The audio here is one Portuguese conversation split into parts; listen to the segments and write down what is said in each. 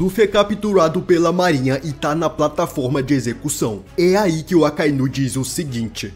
Luffy é capturado pela marinha e tá na plataforma de execução. É aí que o Akainu diz o seguinte: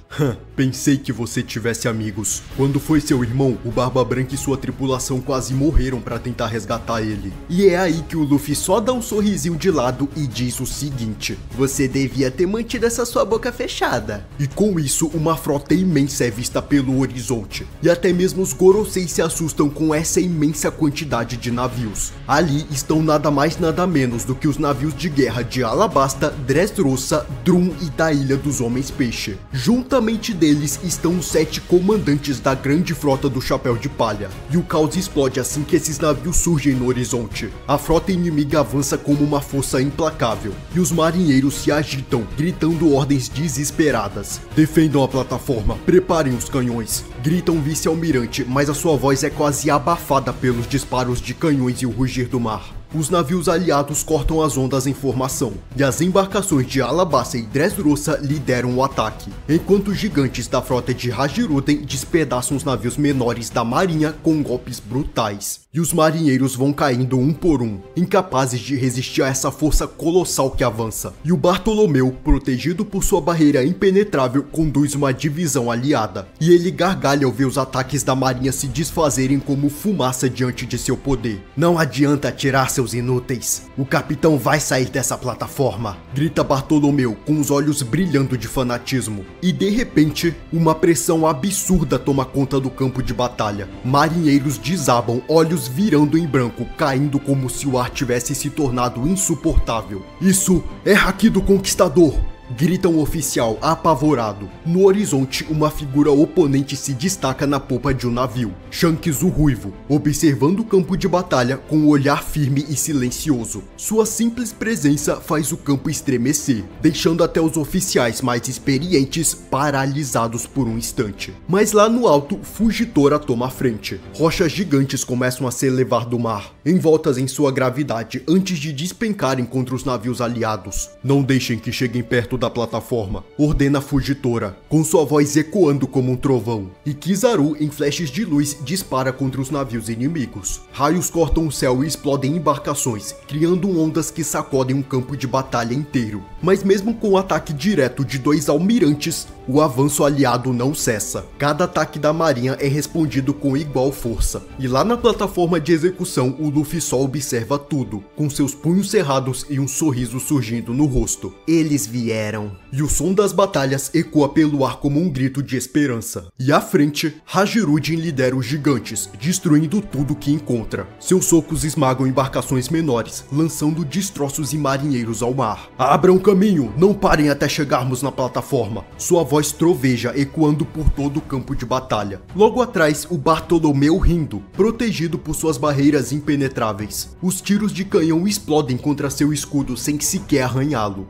pensei que você tivesse amigos. Quando foi seu irmão, o Barba Branca e sua tripulação quase morreram pra tentar resgatar ele. E é aí que o Luffy só dá um sorrisinho de lado e diz o seguinte: você devia ter mantido essa sua boca fechada. E com isso, uma frota imensa é vista pelo horizonte. E até mesmo os Gorosei se assustam com essa imensa quantidade de navios. Ali estão nada mais nada menos do que os navios de guerra de Alabasta, Dressrosa, Drum e da Ilha dos Homens Peixe. Juntamente deles estão os 7 comandantes da grande frota do Chapéu de Palha. E o caos explode assim que esses navios surgem no horizonte. A frota inimiga avança como uma força implacável. E os marinheiros se agitam, gritando ordens desesperadas. Defendam a plataforma, preparem os canhões. Grita um vice-almirante, mas a sua voz é quase abafada pelos disparos de canhões e o rugir do mar. Os navios aliados cortam as ondas em formação, e as embarcações de Alabasta e Dressrosa lideram o ataque, enquanto os gigantes da frota de Hajiruten despedaçam os navios menores da marinha com golpes brutais. E os marinheiros vão caindo um por um, incapazes de resistir a essa força colossal que avança. E o Bartolomeu, protegido por sua barreira impenetrável, conduz uma divisão aliada. E ele gargalha ao ver os ataques da marinha se desfazerem como fumaça diante de seu poder. Não adianta atirar, seus inúteis. O capitão vai sair dessa plataforma, grita Bartolomeu com os olhos brilhando de fanatismo. E de repente, uma pressão absurda toma conta do campo de batalha. Marinheiros desabam, olhos virando em branco, caindo como se o ar tivesse se tornado insuportável. Isso é Haki do Conquistador! Grita um oficial apavorado. No horizonte, uma figura oponente se destaca na popa de um navio. Shanks o Ruivo, observando o campo de batalha com um olhar firme e silencioso. Sua simples presença faz o campo estremecer, deixando até os oficiais mais experientes paralisados por um instante. Mas lá no alto, Fujitora toma a frente. Rochas gigantes começam a se elevar do mar, envoltas em sua gravidade antes de despencarem contra os navios aliados. Não deixem que cheguem perto da plataforma, ordena Fujitora, com sua voz ecoando como um trovão. E Kizaru, em flashes de luz, dispara contra os navios inimigos. Raios cortam o céu e explodem embarcações, criando ondas que sacodem um campo de batalha inteiro. Mas mesmo com o ataque direto de 2 almirantes, o avanço aliado não cessa. Cada ataque da marinha é respondido com igual força. E lá na plataforma de execução, o Luffy só observa tudo, com seus punhos cerrados e um sorriso surgindo no rosto. Eles vieram. E o som das batalhas ecoa pelo ar como um grito de esperança. E à frente, Hajiruden lidera os gigantes, destruindo tudo que encontra. Seus socos esmagam embarcações menores, lançando destroços e marinheiros ao mar. Abram caminho, não parem até chegarmos na plataforma. Sua voz troveja ecoando por todo o campo de batalha. Logo atrás, o Bartolomeu rindo, protegido por suas barreiras impenetráveis. Os tiros de canhão explodem contra seu escudo sem sequer arranhá-lo.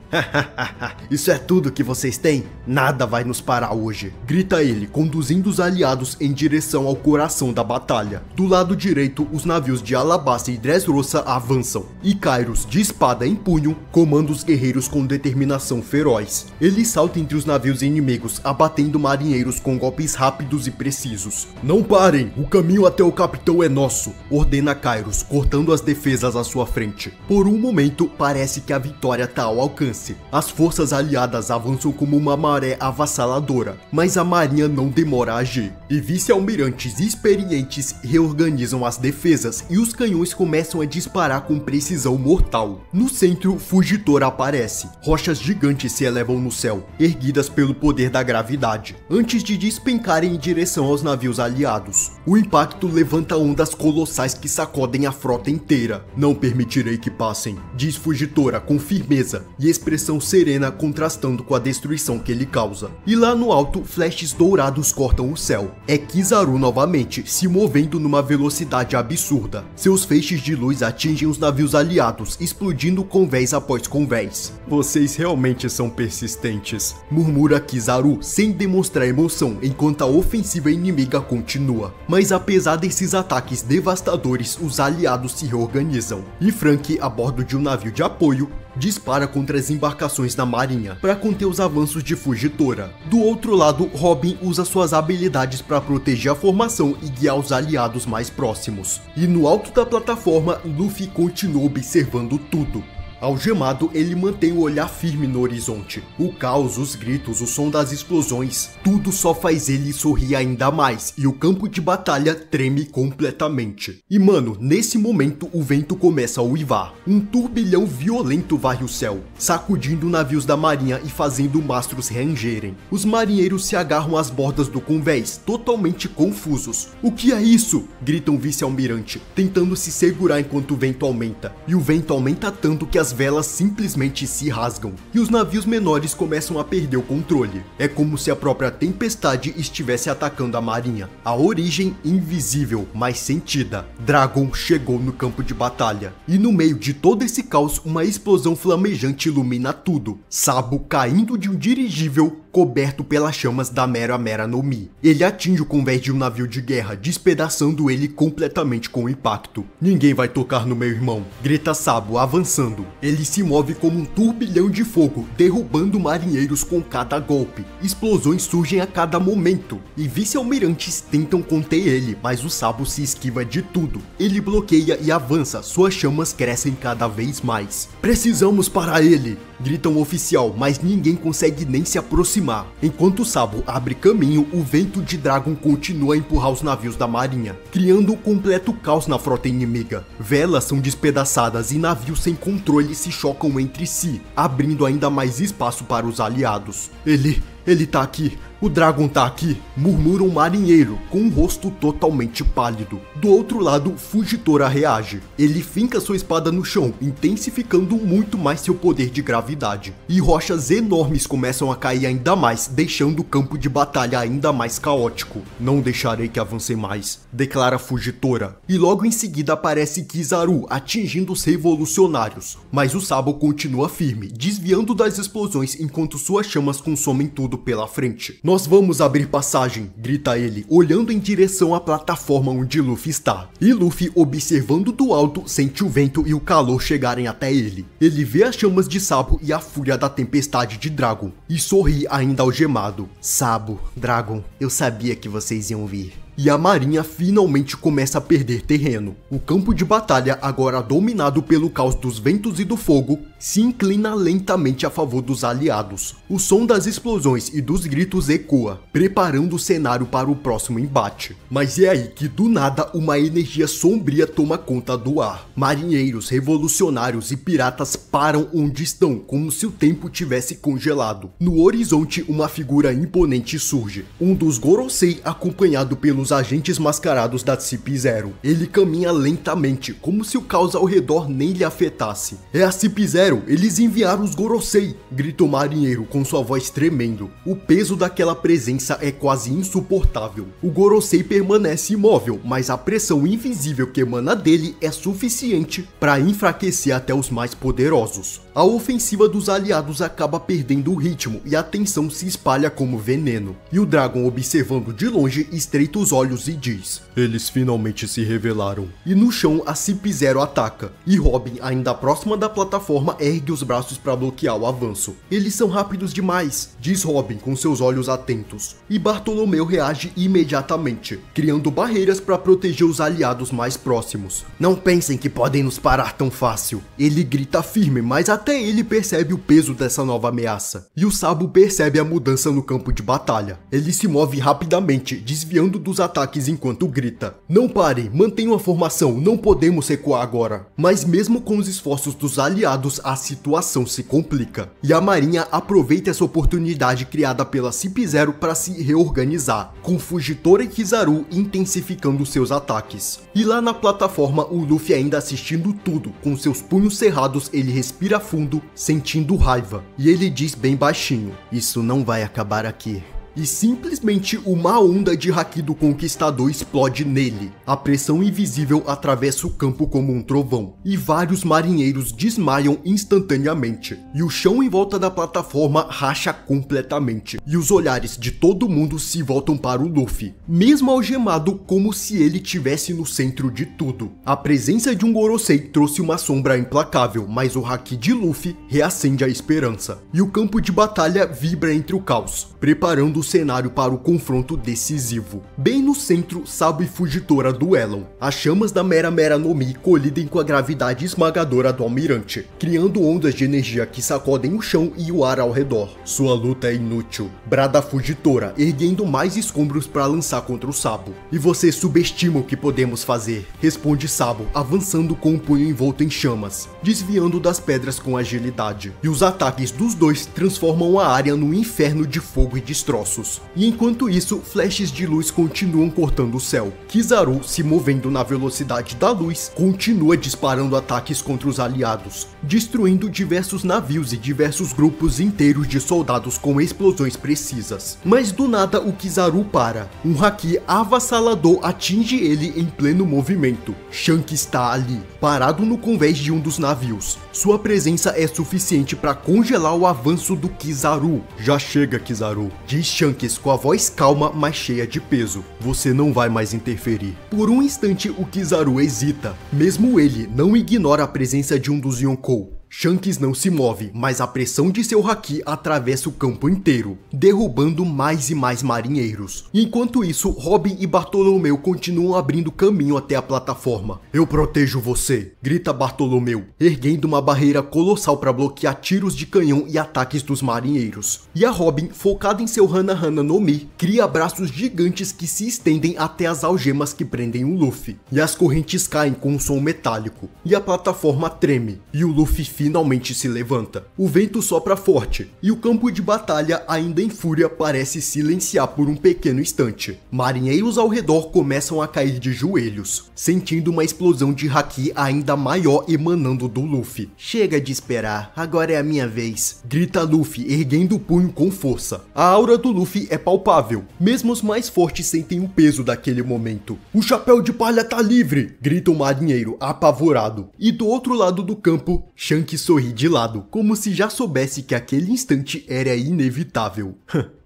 Isso é tudo que vocês têm? Nada vai nos parar hoje, grita ele, conduzindo os aliados em direção ao coração da batalha. Do lado direito, os navios de Alabasta e Dressrosa avançam, e Kairos, de espada em punho, comanda os guerreiros com determinação feroz. Ele salta entre os navios inimigos, abatendo marinheiros com golpes rápidos e precisos. Não parem, o caminho até o capitão é nosso, ordena Kairos, cortando as defesas à sua frente. Por um momento, parece que a vitória está ao alcance. As forças aliadas avançam como uma maré avassaladora, mas a marinha não demora a agir, e vice-almirantes experientes reorganizam as defesas e os canhões começam a disparar com precisão mortal. No centro, Fujitora aparece. Rochas gigantes se elevam no céu, erguidas pelo poder da gravidade, antes de despencarem em direção aos navios aliados. O impacto levanta ondas colossais que sacodem a frota inteira. Não permitirei que passem, diz Fujitora com firmeza e expressão serena contrastando com a destruição que ele causa. E lá no alto, flashes dourados cortam o céu. É Kizaru novamente, se movendo numa velocidade absurda. Seus feixes de luz atingem os navios aliados, explodindo convés após convés. Vocês realmente são persistentes, murmura Kizaru, sem demonstrar emoção, enquanto a ofensiva inimiga continua. Mas apesar desses ataques devastadores, os aliados se reorganizam. E Franky, a bordo de um navio de apoio, dispara contra as embarcações da marinha para conter os avanços de Fugitora. Do outro lado, Robin usa suas habilidades para proteger a formação e guiar os aliados mais próximos. E no alto da plataforma, Luffy continua observando tudo. Algemado, ele mantém o olhar firme no horizonte. O caos, os gritos, o som das explosões, tudo só faz ele sorrir ainda mais e o campo de batalha treme completamente. E mano, nesse momento o vento começa a uivar. Um turbilhão violento varre o céu, sacudindo navios da marinha e fazendo mastros rangerem. Os marinheiros se agarram às bordas do convés, totalmente confusos. "O que é isso?" gritam o vice-almirante, tentando se segurar enquanto o vento aumenta. E o vento aumenta tanto que as velas simplesmente se rasgam, e os navios menores começam a perder o controle. É como se a própria tempestade estivesse atacando a marinha. A origem invisível, mas sentida. Dragon chegou no campo de batalha, e no meio de todo esse caos, uma explosão flamejante ilumina tudo. Sabo caindo de um dirigível coberto pelas chamas da Mera Mera no Mi. Ele atinge o convés de um navio de guerra, despedaçando ele completamente com o impacto. "Ninguém vai tocar no meu irmão", grita Sabo, avançando. Ele se move como um turbilhão de fogo, derrubando marinheiros com cada golpe. Explosões surgem a cada momento, e vice-almirantes tentam conter ele, mas o Sabo se esquiva de tudo. Ele bloqueia e avança, suas chamas crescem cada vez mais. "Precisamos parar ele", grita um oficial, mas ninguém consegue nem se aproximar. Enquanto o Sabo abre caminho, o vento de Dragon continua a empurrar os navios da marinha, criando um completo caos na frota inimiga. Velas são despedaçadas e navios sem controle se chocam entre si, abrindo ainda mais espaço para os aliados. Ele tá aqui. O Dragon tá aqui", murmura um marinheiro, com um rosto totalmente pálido. Do outro lado, Fugitora reage. Ele finca sua espada no chão, intensificando muito mais seu poder de gravidade. E rochas enormes começam a cair ainda mais, deixando o campo de batalha ainda mais caótico. "Não deixarei que avance mais", declara Fugitora. E logo em seguida aparece Kizaru, atingindo os revolucionários. Mas o Sabo continua firme, desviando das explosões enquanto suas chamas consomem tudo pela frente. "Nós vamos abrir passagem", grita ele, olhando em direção à plataforma onde Luffy está. E Luffy, observando do alto, sente o vento e o calor chegarem até ele. Ele vê as chamas de Sabo e a fúria da tempestade de Dragon, e sorri ainda algemado. "Sabo, Dragon, eu sabia que vocês iam vir." E a marinha finalmente começa a perder terreno. O campo de batalha, agora dominado pelo caos dos ventos e do fogo, se inclina lentamente a favor dos aliados. O som das explosões e dos gritos ecoa, preparando o cenário para o próximo embate. Mas é aí que do nada uma energia sombria toma conta do ar. Marinheiros, revolucionários e piratas param onde estão, como se o tempo tivesse congelado. No horizonte, uma figura imponente surge. Um dos Gorosei, acompanhado pelos agentes mascarados da CP0. Ele caminha lentamente, como se o caos ao redor nem lhe afetasse. "É a CP0, eles enviaram os Gorosei", grita o marinheiro com sua voz tremendo. O peso daquela presença é quase insuportável. O Gorosei permanece imóvel, mas a pressão invisível que emana dele é suficiente para enfraquecer até os mais poderosos. A ofensiva dos aliados acaba perdendo o ritmo e a tensão se espalha como veneno. E o Dragon, observando de longe, estreita os olhos e diz: "Eles finalmente se revelaram." E no chão, a CP0 ataca, e Robin, ainda próxima da plataforma, ergue os braços para bloquear o avanço. "Eles são rápidos demais", diz Robin com seus olhos atentos. E Bartolomeu reage imediatamente, criando barreiras para proteger os aliados mais próximos. "Não pensem que podem nos parar tão fácil", ele grita firme, mas até ele percebe o peso dessa nova ameaça. E o Sabo percebe a mudança no campo de batalha. Ele se move rapidamente, desviando dos ataques enquanto grita: "Não parem, mantenham a formação, não podemos recuar agora." Mas mesmo com os esforços dos aliados, a situação se complica. E a marinha aproveita essa oportunidade criada pela CP0 para se reorganizar, com Fugitora e Kizaru intensificando seus ataques. E lá na plataforma, o Luffy ainda assistindo tudo, com seus punhos cerrados, ele respira fundo, sentindo raiva. E ele diz bem baixinho: "Isso não vai acabar aqui." e simplesmente uma onda de haki do Conquistador explode nele. A pressão invisível atravessa o campo como um trovão, e vários marinheiros desmaiam instantaneamente, e o chão em volta da plataforma racha completamente, e os olhares de todo mundo se voltam para o Luffy, mesmo algemado, como se ele estivesse no centro de tudo. A presença de um Gorosei trouxe uma sombra implacável, mas o haki de Luffy reacende a esperança, e o campo de batalha vibra entre o caos, preparando o cenário para o confronto decisivo. Bem no centro, Sabo e Fujitora duelam. As chamas da Mera Mera no Mi colidem com a gravidade esmagadora do almirante, criando ondas de energia que sacodem o chão e o ar ao redor. Sua luta é inútil, brada Fujitora, erguendo mais escombros para lançar contra o Sabo. E você subestima o que podemos fazer, responde Sabo, avançando com o punho envolto em chamas, desviando das pedras com agilidade. E os ataques dos dois transformam a área num inferno de fogo e destroços. E enquanto isso, flashes de luz continuam cortando o céu. Kizaru, se movendo na velocidade da luz, continua disparando ataques contra os aliados, destruindo diversos navios e diversos grupos inteiros de soldados com explosões precisas. Mas do nada o Kizaru para. Um haki avassalador atinge ele em pleno movimento. Shanks está ali, parado no convés de um dos navios. Sua presença é suficiente para congelar o avanço do Kizaru. Já chega, Kizaru, diz Shanks com a voz calma, mas cheia de peso. Você não vai mais interferir. Por um instante o Kizaru hesita. Mesmo ele não ignora a presença de um dos Yonkou. Shanks não se move, mas a pressão de seu haki atravessa o campo inteiro, derrubando mais e mais marinheiros. Enquanto isso, Robin e Bartolomeu continuam abrindo caminho até a plataforma. Eu protejo você, grita Bartolomeu, erguendo uma barreira colossal para bloquear tiros de canhão e ataques dos marinheiros. E a Robin, focada em seu Hana Hana no Mi, cria braços gigantes que se estendem até as algemas que prendem o Luffy. E as correntes caem com um som metálico, e a plataforma treme, e o Luffy finalmente se levanta. O vento sopra forte, e o campo de batalha, ainda em fúria, parece silenciar por um pequeno instante. Marinheiros ao redor começam a cair de joelhos, sentindo uma explosão de haki ainda maior emanando do Luffy. Chega de esperar, agora é a minha vez, grita Luffy, erguendo o punho com força. A aura do Luffy é palpável, mesmo os mais fortes sentem o peso daquele momento. O chapéu de palha tá livre, grita o marinheiro, apavorado. E do outro lado do campo, Shanks sorri de lado, como se já soubesse que aquele instante era inevitável.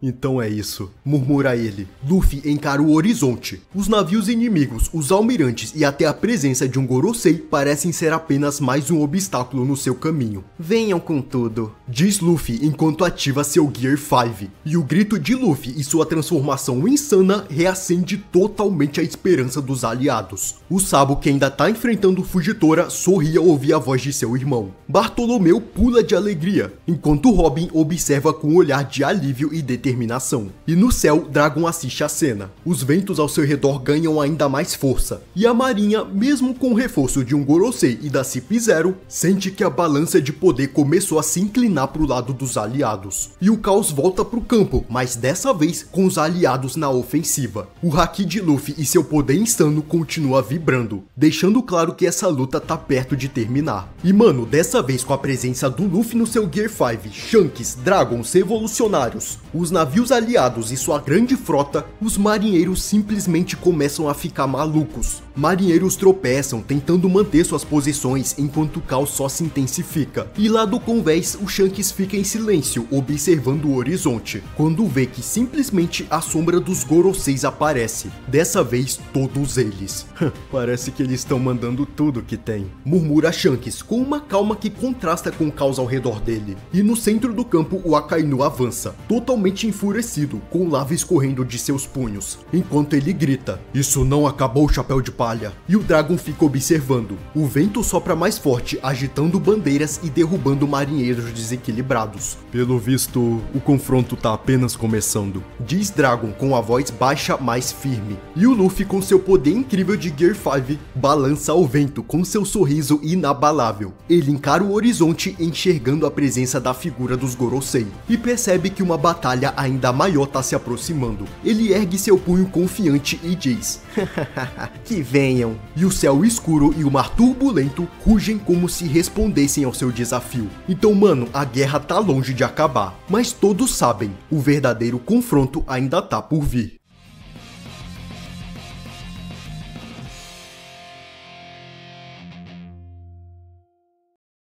Então é isso, murmura ele. Luffy encara o horizonte. Os navios inimigos, os almirantes e até a presença de um Gorosei parecem ser apenas mais um obstáculo no seu caminho. Venham com tudo, diz Luffy enquanto ativa seu Gear 5. E o grito de Luffy e sua transformação insana reacende totalmente a esperança dos aliados. O Sabo, que ainda tá enfrentando Fujitora, sorri ao ouvir a voz de seu irmão. Bartolomeu pula de alegria, enquanto Robin observa com um olhar de alívio e determinação. E no céu, Dragon assiste a cena. Os ventos ao seu redor ganham ainda mais força, e a marinha, mesmo com o reforço de um Gorosei e da CP0, sente que a balança de poder começou a se inclinar para o lado dos aliados. E o caos volta para o campo, mas dessa vez com os aliados na ofensiva. O haki de Luffy e seu poder insano continua vibrando, deixando claro que essa luta tá perto de terminar. E mano, dessa vez com a presença do Luffy no seu Gear 5, Shanks, Dragons, revolucionários, os navios aliados e sua grande frota, os marinheiros simplesmente começam a ficar malucos. Marinheiros tropeçam tentando manter suas posições enquanto o caos só se intensifica. E lá do convés, o Shanks fica em silêncio, observando o horizonte, quando vê que simplesmente a sombra dos Goroseis aparece. Dessa vez, todos eles. Parece que eles estão mandando tudo que tem, murmura Shanks com uma calma que contrasta com o caos ao redor dele. E no centro do campo, o Akainu avança, totalmente enfurecido, com lava escorrendo de seus punhos, enquanto ele grita: "Isso não acabou, chapéu de palha!" E o Dragon fica observando. O vento sopra mais forte, agitando bandeiras e derrubando marinheiros desequilibrados. Pelo visto, o confronto tá apenas começando, diz Dragon com a voz baixa, mais firme. E o Luffy, com seu poder incrível de Gear 5, balança ao vento com seu sorriso inabalável. Ele encara o horizonte, enxergando a presença da figura dos Gorosei, e percebe que uma batalha ainda maior tá se aproximando. Ele ergue seu punho confiante e diz: "Que venham. E o céu escuro e o mar turbulento rugem como se respondessem ao seu desafio. Então, mano, a guerra tá longe de acabar. Mas todos sabem, o verdadeiro confronto ainda tá por vir.